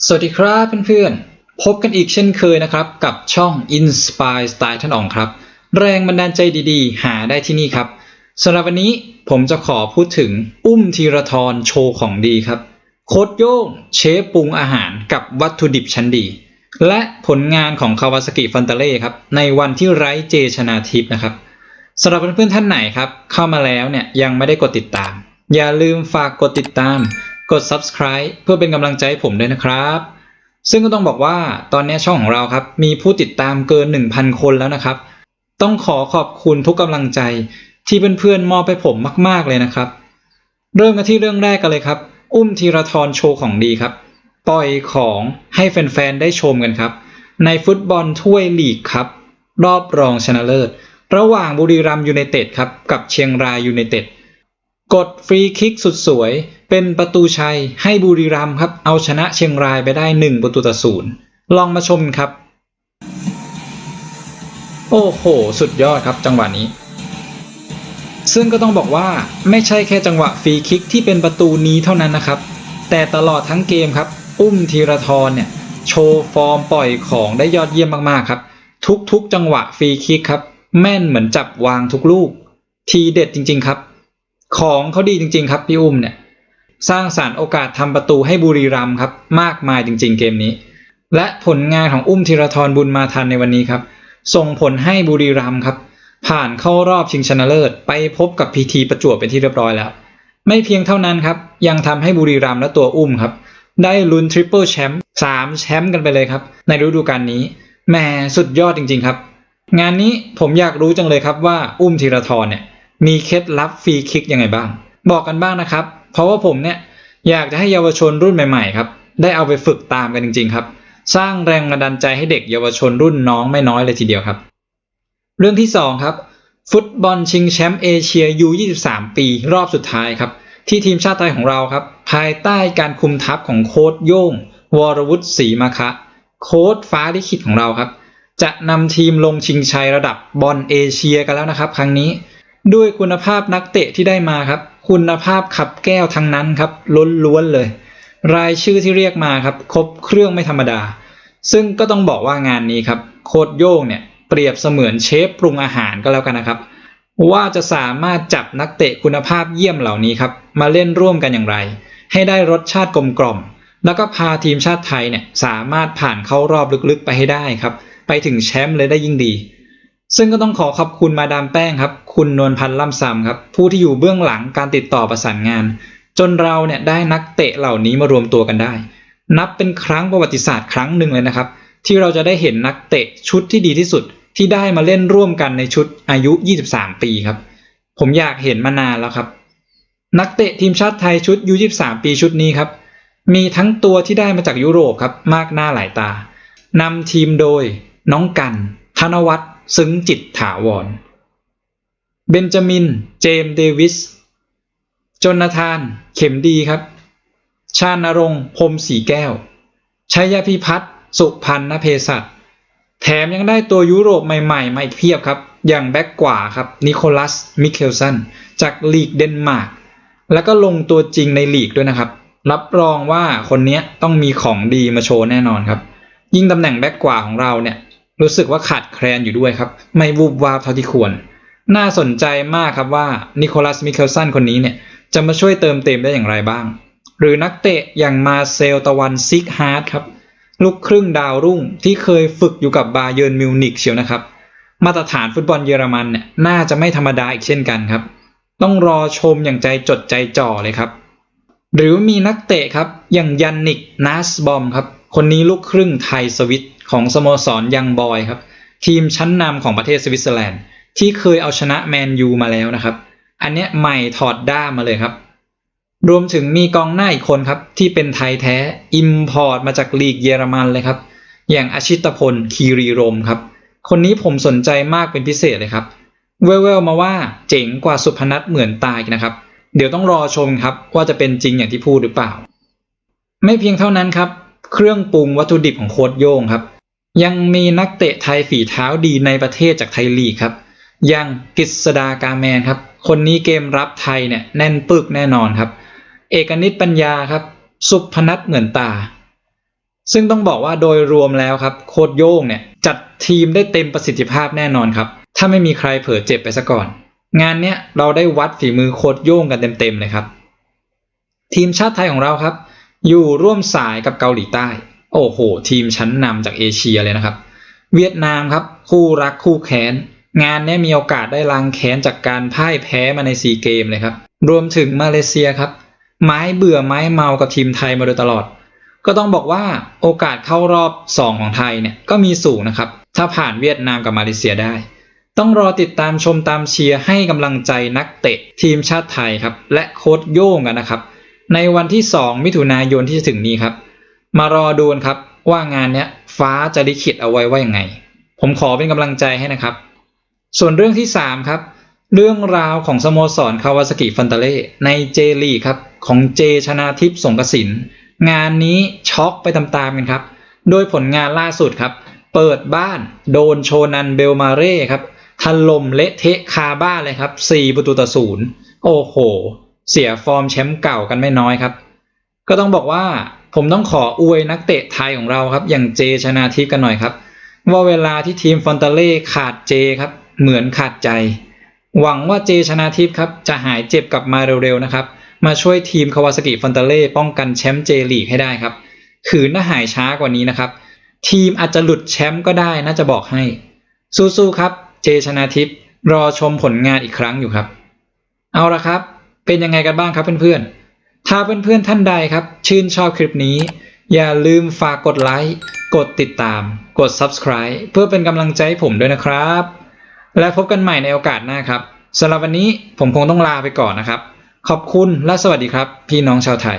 สวัสดีครับเพื่อนๆพบกันอีกเช่นเคยนะครับกับช่อง Inspire Style ท่านอ๋องครับแรงบันดาลใจดีๆหาได้ที่นี่ครับสำหรับวันนี้ผมจะขอพูดถึงธีรทรโชว์ของดีครับโค้ชโย่งเชฟปรุงอาหารกับวัตถุดิบชั้นดีและผลงานของคาวาซากิฟอนตาเล่ครับในวันที่ไร้เจชนาทิพย์นะครับสำหรับเพื่อนๆท่านไหนครับเข้ามาแล้วเนี่ยยังไม่ได้กดติดตามอย่าลืมฝากกดติดตามกด Subscribe เพื่อเป็นกำลังใจให้ผมด้วยนะครับซึ่งก็ต้องบอกว่าตอนนี้ช่องของเราครับมีผู้ติดตามเกิน 1,000 คนแล้วนะครับต้องขอขอบคุณทุกกำลังใจที่เพื่อนๆมอบให้ผมมากๆเลยนะครับเริ่มกันที่เรื่องแรกกันเลยครับธีรทรโชว์ของดีครับปล่อยของให้แฟนๆได้ชมกันครับในฟุตบอลถ้วยลีกครับรอบรองชนะเลิศระหว่างบุรีรัมย์ยูไนเต็ดครับกับเชียงรายยูไนเต็ดกดฟรีคิกสุดสวยเป็นประตูชัยให้บุรีรัมย์ครับเอาชนะเชียงรายไปได้1-0ลองมาชมครับโอ้โหสุดยอดครับจังหวะนี้ซึ่งก็ต้องบอกว่าไม่ใช่แค่จังหวะฟรีคิกที่เป็นประตูนี้เท่านั้นนะครับแต่ตลอดทั้งเกมครับธีรทรเนี่ยโชว์ฟอร์มปล่อยของได้ยอดเยี่ยมมากๆครับทุกจังหวะฟรีคิกครับแม่นเหมือนจับวางทุกลูกทีเด็ดจริงๆครับของเขาดีจริงๆครับพี่เนี่ยสร้างสรรค์โอกาสทำประตูให้บุรีรัมย์ครับมากมายจริงๆเกมนี้และผลงานของธีรทรบุญมาทันในวันนี้ครับส่งผลให้บุรีรัมย์ครับผ่านเข้ารอบชิงชนะเลิศไปพบกับพีทีประจวบเป็นที่เรียบร้อยแล้วไม่เพียงเท่านั้นครับยังทำให้บุรีรัมย์และตัวครับได้ลุ้นทริปเปิลแชมป์3แชมป์กันไปเลยครับในฤดูกาลนี้แหมสุดยอดจริงๆครับงานนี้ผมอยากรู้จังเลยครับว่าธีรทรเนี่ยมีเคล็ดลับฟรีคิกยังไงบ้างบอกกันบ้างนะครับเพราะว่าผมเนี่ยอยากจะให้เยาวชนรุ่นใหม่ๆครับได้เอาไปฝึกตามกันจริงๆครับสร้างแรงบันดาลใจให้เด็กเยาวชนรุ่นน้องไม่น้อยเลยทีเดียวครับเรื่องที่2ครับฟุตบอลชิงแชมป์เอเชีย U23 ปีรอบสุดท้ายครับที่ทีมชาติไทยของเราครับภายใต้การคุมทัพของโค้ชโย่งวรวุฒิศรีมาคะโค้ชฟ้าลิขิตของเราครับจะนำทีมลงชิงชัยระดับบอลเอเชียกันแล้วนะครับครั้งนี้ด้วยคุณภาพนักเตะที่ได้มาครับคุณภาพขับแก้วทั้งนั้นครับล้วนๆเลยรายชื่อที่เรียกมาครับครบเครื่องไม่ธรรมดาซึ่งก็ต้องบอกว่างานนี้ครับโค้ชโย่งเนี่ยเปรียบเสมือนเชฟปรุงอาหารก็แล้วกันนะครับว่าจะสามารถจับนักเตะคุณภาพเยี่ยมเหล่านี้ครับมาเล่นร่วมกันอย่างไรให้ได้รสชาติกลมกล่อมแล้วก็พาทีมชาติไทยเนี่ยสามารถผ่านเข้ารอบลึกๆไปให้ได้ครับไปถึงแชมป์เลยได้ยิ่งดีซึ่งก็ต้องขอขอบคุณมาดามแป้งครับคุณนวลพันธ์ล่ำซำครับผู้ที่อยู่เบื้องหลังการติดต่อประสานงานจนเราเนี่ยได้นักเตะเหล่านี้มารวมตัวกันได้นับเป็นครั้งประวัติศาสตร์ครั้งหนึ่งเลยนะครับที่เราจะได้เห็นนักเตะชุดที่ดีที่สุดที่ได้มาเล่นร่วมกันในชุดอายุ23ปีครับผมอยากเห็นมานานแล้วครับนักเตะทีมชาติไทยชุดU23ปีชุดนี้ครับมีทั้งตัวที่ได้มาจากยุโรปครับมากหน้าหลายตานำทีมโดยน้องกันธนวัฒน์ซึ้งจิตถาวรเบนจามินเจมส์เดวิสโจนาธานเข็มดีครับชาญรงค์พรหมศรีแก้วชัยพิพัฒน์สุพันนเภสัชแถมยังได้ตัวยุโรปใหม่ๆมาอีกเพียบครับอย่างแบ็กขวาครับนิโคลัสมิเคลสันจากลีกเดนมาร์กแล้วก็ลงตัวจริงในลีกด้วยนะครับรับรองว่าคนนี้ต้องมีของดีมาโชว์แน่นอนครับยิ่งตำแหน่งแบ็กขวาของเราเนี่ยรู้สึกว่าขาดแคลนอยู่ด้วยครับไม่วูบวาบเท่าที่ควรน่าสนใจมากครับว่านิโคลัสมิเคลสันคนนี้เนี่ยจะมาช่วยเติมเต็มได้อย่างไรบ้างหรือนักเตะอย่างมาเซลตะวันซิกฮาร์ดครับลูกครึ่งดาวรุ่งที่เคยฝึกอยู่กับบาเยิร์นมิวนิกเชียวนะครับมาตรฐานฟุตบอลเยอรมันเนี่ยน่าจะไม่ธรรมดาอีกเช่นกันครับต้องรอชมอย่างใจจดใจจ่อเลยครับหรือมีนักเตะครับอย่างยันนิกนาสบอมครับคนนี้ลูกครึ่งไทยสวิตของสโมสรยังบอยครับทีมชั้นนำของประเทศสวิตเซอร์แลนด์ที่เคยเอาชนะแมนยูมาแล้วนะครับอันเนี้ยใหม่ถอดด้ามมาเลยครับรวมถึงมีกองหน้าอีกคนครับที่เป็นไทยแท้อิมพอร์ตมาจากลีกเยอรมันเลยครับอย่างอาชิตพลคีรีรมครับคนนี้ผมสนใจมากเป็นพิเศษเลยครับแว่วๆมาว่าเจ๋งกว่าสุพนัทเหมือนตายนะครับเดี๋ยวต้องรอชมครับว่าจะเป็นจริงอย่างที่พูดหรือเปล่าไม่เพียงเท่านั้นครับเครื่องปรุงวัตถุดิบของโค้ชโย่งครับยังมีนักเตะไทยฝีเท้าดีในประเทศจากไทยลีกครับอย่างกฤษดากาแมนครับคนนี้เกมรับไทยเนี่ยแน่นปึกแน่นอนครับเอกนิตปัญญาครับสุพนัทเหมือนตา ซึ่งต้องบอกว่าโดยรวมแล้วครับโค้ชโย่งเนี่ยจัดทีมได้เต็มประสิทธิภาพแน่นอนครับถ้าไม่มีใครเผลอเจ็บไปซะก่อนงานเนี้ยเราได้วัดฝีมือโค้ชโย่งกันเต็มๆเลยครับทีมชาติไทยของเราครับอยู่ร่วมสายกับเกาหลีใต้โอ้โหทีมชั้นนำจากเอเชียเลยนะครับเวียดนามครับคู่รักคู่แค้นงานนี้มีโอกาสได้ล้างแค้นจากการพ่ายแพ้มาในซีเกมเลยครับรวมถึงมาเลเซียครับไม้เบื่อไม้เมากับทีมไทยมาโดยตลอดก็ต้องบอกว่าโอกาสเข้ารอบ2ของไทยเนี่ยก็มีสูงนะครับถ้าผ่านเวียดนามกับมาเลเซียได้ต้องรอติดตามชมตามเชียร์ให้กำลังใจนักเตะทีมชาติไทยครับและโค้ชโย่งกันนะครับในวันที่2มิถุนายนที่จะถึงนี้ครับมารอดูครับว่างานเนี้ยฟ้าจะลิขิตเอาไว้ว่ายังไงผมขอเป็นกำลังใจให้นะครับส่วนเรื่องที่3ครับเรื่องราวของสโมสรคาวาซากิฟันตาเล่ในเจลีกครับของเจชนาทิพย์สงกสินงานนี้ช็อกไปตามๆกันครับโดยผลงานล่าสุดครับเปิดบ้านโดนโชนันเบลมาเร่ครับถล่มเละเทะคาบ้านเลยครับ4-0โอ้โหเสียฟอร์มแชมป์เก่ากันไม่น้อยครับก็ต้องบอกว่าผมต้องขออวยนักเตะไทยของเราครับอย่างเจชนาทิพย์กันหน่อยครับว่าเวลาที่ทีมฟอนตาเล่ขาดเจครับเหมือนขาดใจหวังว่าเจชนาทิพย์ครับจะหายเจ็บกลับมาเร็วๆนะครับมาช่วยทีมคาวาซากิฟันตาเล่ป้องกันแชมป์เจลีกให้ได้ครับขืนถ้าหายช้ากว่านี้นะครับทีมอาจจะหลุดแชมป์ก็ได้น่าจะบอกให้สู้ๆครับเจชนาทิพย์รอชมผลงานอีกครั้งอยู่ครับเอาละครับเป็นยังไงกันบ้างครับเพื่อนๆถ้าเพื่อนๆท่านใดครับชื่นชอบคลิปนี้อย่าลืมฝากกดไลค์กดติดตามกด Subscribe เพื่อเป็นกำลังใจให้ผมด้วยนะครับและพบกันใหม่ในโอกาสหน้าครับสำหรับวันนี้ผมคงต้องลาไปก่อนนะครับขอบคุณและสวัสดีครับพี่น้องชาวไทย